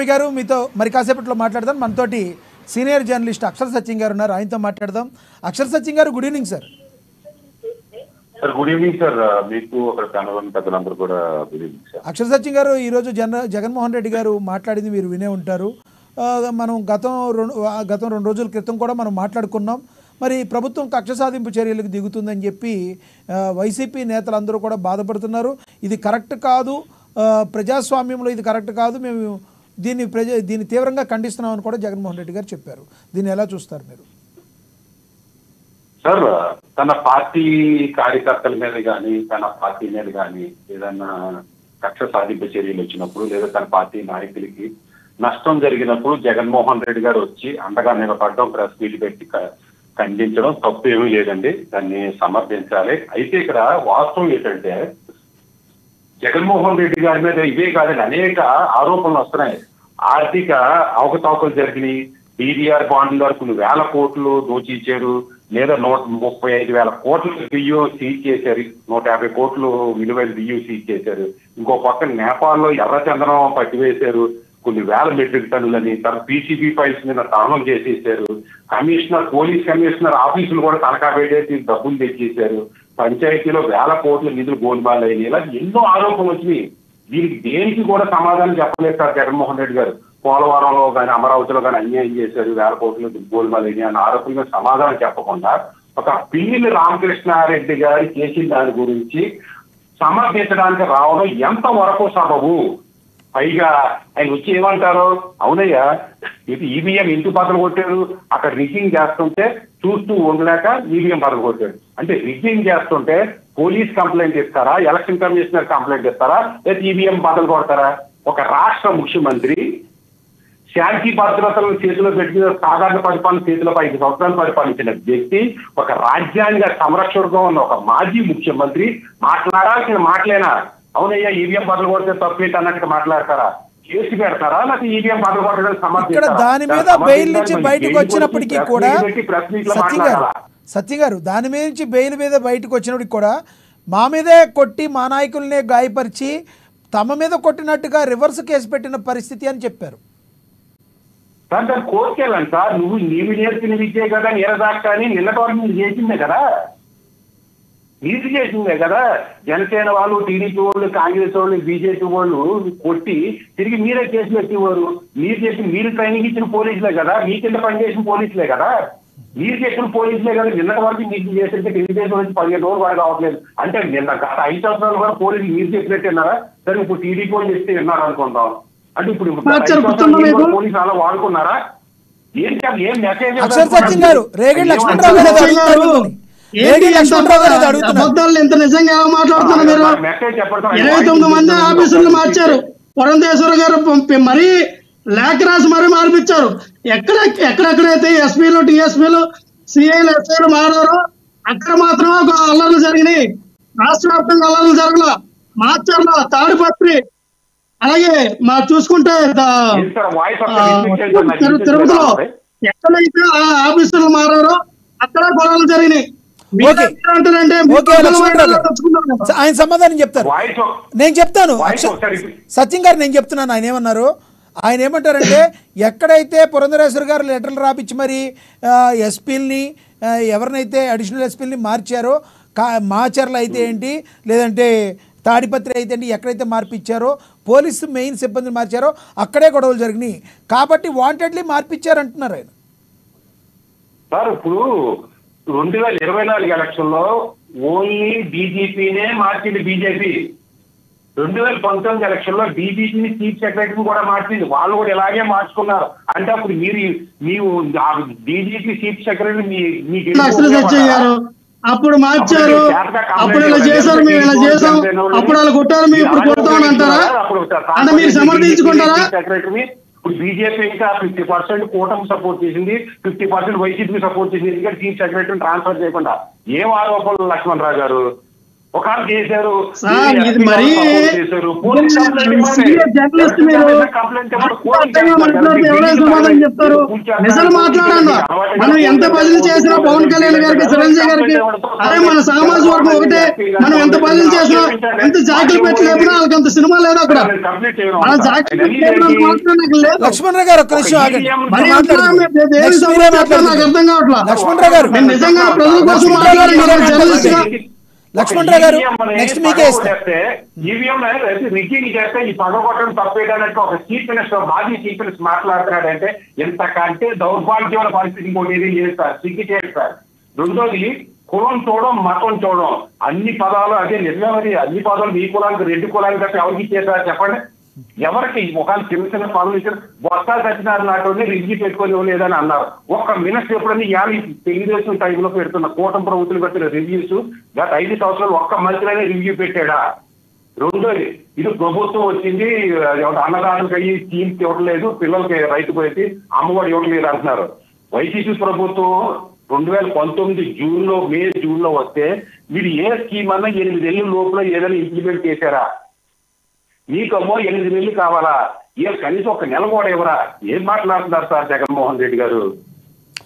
రవి గారు మీతో మరి కాసేపట్లో మాట్లాడదాం. మనతోటి సీనియర్ జర్నలిస్ట్ అక్షర్ సచిన్ గారు ఉన్నారు, ఆయనతో మాట్లాడదాం. Akshar Sachin garu, good evening sir. Sir good evening sir. మీకు అక్కడ కనవని పెద్దలందరూ కూడా good evening sir. Akshar Sachin garu, ఈరోజు జగన్మోహన్ రెడ్డి గారు మాట్లాడింది మీరు వినే ఉంటారు. మనం గతం 2 రోజుల క్రితం కూడా మనం మాట్లాడుకున్నాం. మరి ప్రభుత్వం కక్ష సాధింపు చర్యలకు దిగుతుందని చెప్పి వైసీపీ నేతలందరూ కూడా బాధపడుతున్నారు. ఇది కరెక్ట్ కాదు, ప్రజాస్వామ్యంలో ఇది కరెక్ట్ కాదు, మేము దీన్ని తీవ్రంగా ఖండిస్తున్నామని కూడా జగన్మోహన్ రెడ్డి గారు చెప్పారు. దీన్ని ఎలా చూస్తారు మీరు? సార్, తన పార్టీ కార్యకర్తల మీద కానీ తన పార్టీ మీద కానీ ఏదన్నా కక్ష సాధింపు చర్యలు వచ్చినప్పుడు లేదా తన పార్టీ నాయకులకి నష్టం జరిగినప్పుడు జగన్మోహన్ రెడ్డి గారు వచ్చి అండగా నిలబడడం, ప్రెస్ మీట్ పెట్టి ఖండించడం తప్పు ఏమీ లేదండి, దాన్ని సమర్థించాలి. అయితే ఇక్కడ వాస్తవం ఏంటంటే జగన్మోహన్ రెడ్డి గారి మీద ఇవే కాదండి అనేక ఆరోపణలు వస్తున్నాయి. ఆర్థిక అవకతవకలు జరిగినాయి, DDR బాండ్ల వరకు వేల కోట్లు దోచిచ్చారు, లేదా 135,000 కోట్ల బియ్యం సీజ్ చేశారు, 150 కోట్లు విలువైన బియ్యం సీజ్ చేశారు. ఇంకో పక్క నేపాల్లో ఎర్రచందనం పట్టివేశారు, కొన్ని వేల మెట్రిక్ టన్నులని. తన PCB ఫైల్స్ మీద తాళం చేసేసారు. పోలీస్ కమిషనర్ ఆఫీసులు కూడా తనఖా పెట్టేసి డబ్బులు తెచ్చేశారు. పంచాయతీలో వేల కోట్ల నిధులు గోల్మాల్ అయినాయి. ఇలా ఎన్నో ఆరోపణలు వచ్చినాయి. దీనికి దేనికి కూడా సమాధానం చెప్పలేదు సార్ జగన్మోహన్ రెడ్డి గారు. పోలవరంలో కానీ అమరావతిలో కానీ అన్యాయం చేశారు, 1000 కోట్లు గోల్మాల్ అయినాయి అన్న ఆరోపణగా సమాధానం చెప్పకుండా ఒక పిల్లి రామకృష్ణారెడ్డి గారి చేసిన దాని గురించి సమర్థించడానికి రావడం ఎంత వరకు సబబు? పైగా ఆయన వచ్చి ఏమంటారు, అవునయ్యా ఇది ఈవీఎం ఇంటి బదులు కొట్టారు, అక్కడ రిగ్గింగ్ చేస్తుంటే చూస్తూ ఉండలేక ఈవీఎం బదులు కొట్టాడు. అంటే రిగ్గింగ్ చేస్తుంటే పోలీస్ కంప్లైంట్ ఇస్తారా, ఎలక్షన్ కమిషనర్ కంప్లైంట్ ఇస్తారా, లేదా ఈవీఎం బదులు కొడతారా? ఒక రాష్ట్ర ముఖ్యమంత్రి శాంతి భద్రతలను చేతిలో పెట్టి సాధారణ పరిపాలన చేతిలో 5 సంవత్సరాలు పరిపాలించిన వ్యక్తి, ఒక రాజ్యాంగ సంరక్షకుడుగా ఉన్న ఒక మాజీ ముఖ్యమంత్రి మాట్లాడాల్సిన మాటలేనా? అవునయ్యా ఈవీఎం బదులు కొడితే తప్పేంటి అన్నట్టు మాట్లాడతారా? కేసు పెడతారా, లేకపోతే ఈవీఎం బదులు కొట్టడం సమర్థిస్తారా? దాని మీద బెయిల్ నుంచి బయటకు వచ్చినప్పటికీ కూడా సత్యం గారు, దాని మీద నుంచి బెయిల్ మీద బయటకు వచ్చినప్పటికి కూడా మా మీదే కొట్టి మా నాయకులనే గాయపరిచి తమ మీద కొట్టినట్టుగా రివర్స్ కేసు పెట్టిన పరిస్థితి అని చెప్పారు. సార్ దాన్ని కోర్టుకెళ్ళండి సార్. నీవు నేర్పిన విద్యే కదా నీరదాకా అని నిన్నటి వరకు మీరు చేసిందే కదా, మీరు చేసిందే కదా. జనసేన వాళ్ళు, టీడీపీ వాళ్ళు, కాంగ్రెస్ వాళ్ళు, బీజేపీ వాళ్ళు కొట్టి తిరిగి మీరే కేసులు పెట్టేవారు. మీరు ట్రైనింగ్ ఇచ్చిన పోలీసులే కదా, మీ కింద పనిచేసిన పోలీసులే కదా, మీరు చేసిన పోలీసులే కదా. నిన్నటి వరకు మీకు చేస్తుంటే తెలుగుదేశం నుంచి 15 రోజులు కూడా కావట్లేదు. అంటే నిన్న గత 5 సంవత్సరాలు కూడా పోలీసులు మీరు చెప్పినట్టు విన్నారా? సరే ఇప్పుడు టీడీపీ వాళ్ళు చెప్తే విన్నారు అనుకుంటాం. అంటే ఇప్పుడు పోలీసు అలా వాడుకున్నారా? ఏం మెసేజ్? అక్షర్ సచిన్ గారు, రేగడి లక్ష్మణరావు గారు ఎంత నిజంగా మాట్లాడుతున్నారు మీరు? 29 మంది ఆఫీసర్లు మార్చారు. పురంధేశ్వర గారు మరీ లేఖ రాసి మరీ మార్పించారు. ఎక్కడెక్కడైతే ఎస్పీలు, డిఎస్పీలు, సిఐలు, ఎస్ఐలు మారారో అక్కడ మాత్రమే ఒక అల్లర్లు జరిగినాయి. రాష్ట్ర వ్యాప్తంగా అల్లర్లు జరగల. మార్చర్ల, తాడిపత్రి, అలాగే మా చూసుకుంటే తిరుపతిలో ఎక్కడైతే ఆఫీసర్లు మారారో అక్కడ గొడవలు జరిగినాయి. ఆయన సమాధానం చెప్తారు, నేను చెప్తాను. సత్యం గారు నేను చెప్తున్నాను. ఆయన ఏమన్నారు, ఆయన ఏమంటారంటే ఎక్కడైతే పురంధరేశ్వర గారు లెటర్లు రాపించి మరి ఎస్పీలని ఎవరినైతే అడిషనల్ ఎస్పీలని మార్చారో, మాచర్లు అయితే ఏంటి, లేదంటే తాడిపత్రి అయితే ఏంటి, ఎక్కడైతే మార్పిచ్చారో పోలీసు మెయిన్ సిబ్బందిని మార్చారో అక్కడే గొడవలు జరిగినాయి కాబట్టి వాంటెడ్లీ మార్పిచ్చారు అంటున్నారు ఆయన. సార్ ఇప్పుడు 2024 ఎలక్షన్ లో ఓన్లీ డీజీపీనే మార్చింది బీజేపీ. 2019 ఎలక్షన్ లో డీజీపీని చీఫ్ సెక్రటరీని కూడా మార్చింది. వాళ్ళు కూడా ఇలాగే మార్చుకున్నారు. అంటే అప్పుడు మీరు డీజీపీ చీఫ్ సెక్రటరీ అప్పుడు మార్చారు, అప్పుడు ఇలా చేశారు, మేము ఇలా చేసాం, అప్పుడు వాళ్ళు కొట్టారు, మేము ఇప్పుడు కొడతామని అంటారా? అంటే మీరు సమర్థించుకుంటారా? ఇప్పుడు బీజేపీ ఇంకా 50% కూటమి సపోర్ట్ చేసింది, 50% వైసీపీ సపోర్ట్ చేసింది. ఎందుకంటే చీఫ్ సెక్రటరీని ట్రాన్స్ఫర్ చేయకుండా ఏం ఆరోపణలు లక్ష్మణరావు గారు? ఒకళ్ళు చేశారు సార్ ఇది మరి జర్నలిస్ట్ మీరు ఎవరైనా సమాధానం చెప్తారు. నిజాలు మాట్లాడండి. మనం ఎంత బదిలీ చేసినా పవన్ కళ్యాణ్ గారికి, చిరంజీవి గారికి, అరే మన సామాజిక వర్గం ఒకటే, మనం ఎంత బదిలీ చేసినా, ఎంత జాకెట్లు పెట్టి లేపినా వాళ్ళకి అంత సినిమా లేదు అక్కడ. మన జాకెట్లు లక్ష్మణరావు గారు ఒక్క నిమిషం ఆగండి. నాకు అర్థం కావట్లేదు. లక్ష్మణరావు గారు నేను నిజంగా ప్రజల కోసం మాట్లాడాలి. జర్నలిస్ట్ గా లక్ష్మణరావు గారు నెక్స్ట్ మీకే ఇస్తే ఈవీఎం రిగ్గింగ్ చేస్తే ఈ పగకొట్టడం తప్పేయడానికి ఒక చీఫ్ మినిస్టర్, మాజీ చీఫ్ మినిస్టర్ మాట్లాడుతున్నాడంటే ఎంతకంటే దౌర్భాగ్యమైన పరిస్థితి ఇంకోటి లేదు సార్. సిగ్గిచేది సార్. రెండోది కులం చూడడం, మతం చూడడం, అన్ని పదాలు అదే నిజమే. మరి అన్ని పదాలు మీ కులానికి, రెడ్డి కులానికి తప్ప ఎవరికి ఇచ్చేసారు చెప్పండి? ఎవరికి ఒకళ్ళు చిన్న చిన్న పనులు ఇచ్చారు. బొత్స సత్యనారాయణ నాటి రివ్యూ పెట్టుకొని లేదని అన్నారు. ఒక్క మినిస్టర్ ఎప్పుడన్నా ఇవాళ తెలుగుదేశం టైంలో పెడుతున్న కూటమి ప్రభుత్వం పెట్టిన రివ్యూస్ గత 5 సంవత్సరాలు ఒక్క మంత్రినే రివ్యూ పెట్టాడా? రెండోది ఇది ప్రభుత్వం వచ్చింది, అన్నదానికి అయ్యి స్కీమ్స్ ఇవ్వట్లేదు, పిల్లలకి రైతు పోయి అమ్మఒడి ఇవ్వట్లేదు అంటున్నారు. వైసీపీ ప్రభుత్వం 2019 మే జూన్ లో వస్తే మీరు ఏ స్కీమ్ అన్నా 8 నెలల లోపల ఏదైనా ఇంప్లిమెంట్ చేశారా? మీకమ్మో 8 నెలలు కావాలా? కనీసం ఒక నెల కూడా ఇవ్వరా? ఏం మాట్లాడుతున్నారు సార్ జగన్మోహన్ రెడ్డి గారు?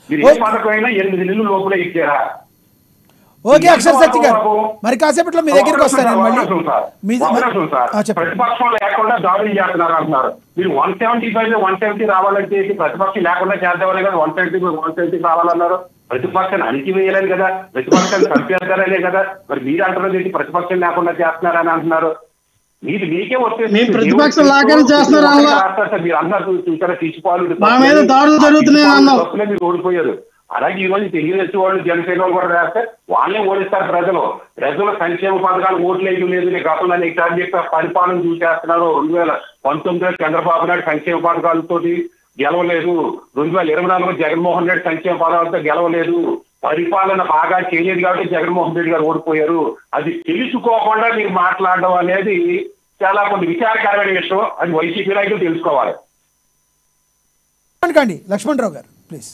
మీరు ఏ పథకం అయినా 8 నెలల లోపలే ఇచ్చారా? ఓకే అక్షర్ సత్య గారు, మరి కాసేపట్లో మీ దగ్గరికి వస్తాను. ప్రతిపక్షం లేకుండా దాడులు చేస్తున్నారు అంటున్నారు. మీరు 175 170 రావాలంటే ప్రతిపక్షం లేకుండా చేద్దామని కదా 170 రావాలన్నారు. ప్రతిపక్షాన్ని అణిచివేయాలని కదా, ప్రతిపక్షాన్ని చంపేస్తారనే కదా. మరి మీరు అంటున్నది ఏంటి? ప్రతిపక్షం లేకుండా చేస్తున్నారని అంటున్నారు. మీరు మీకే వచ్చేసి ప్రతిపక్షం లాగానే చేస్తున్నారు. మీరు అన్నారు చూసారా, తీసుకోవాలి మా మీద దాడులు జరుగుతున్నాయి. మీరు ఓడిపోయారు. అలాగే ఈ రోజు తెలుగుదేశం వాళ్ళు, జనసేన వాళ్ళు కూడా రాస్తే వాళ్ళే ఓడిస్తారు. ప్రజలు సంక్షేమ పథకాలు ఓట్లు వేయడం లేదు. గతంలో ఎగ్జామ్ చెప్పి పరిపాలన చూసేస్తున్నారు. 2019 చంద్రబాబు నాయుడు సంక్షేమ పథకాలతో గెలవలేదు. 2024 జగన్మోహన్ రెడ్డి సంక్షేమ పథకాలతో గెలవలేదు. పరిపాలన బాగా చేయలేదు కాబట్టి జగన్మోహన్ రెడ్డి గారు ఓడిపోయారు. అది తెలుసుకోకుండా మీరు మాట్లాడడం అనేది చాలా కొన్ని విచారకరమైన విషయం. అది వైసీపీ నాయకులు తెలుసుకోవాలి. లక్ష్మణరావు గారు ప్లీజ్.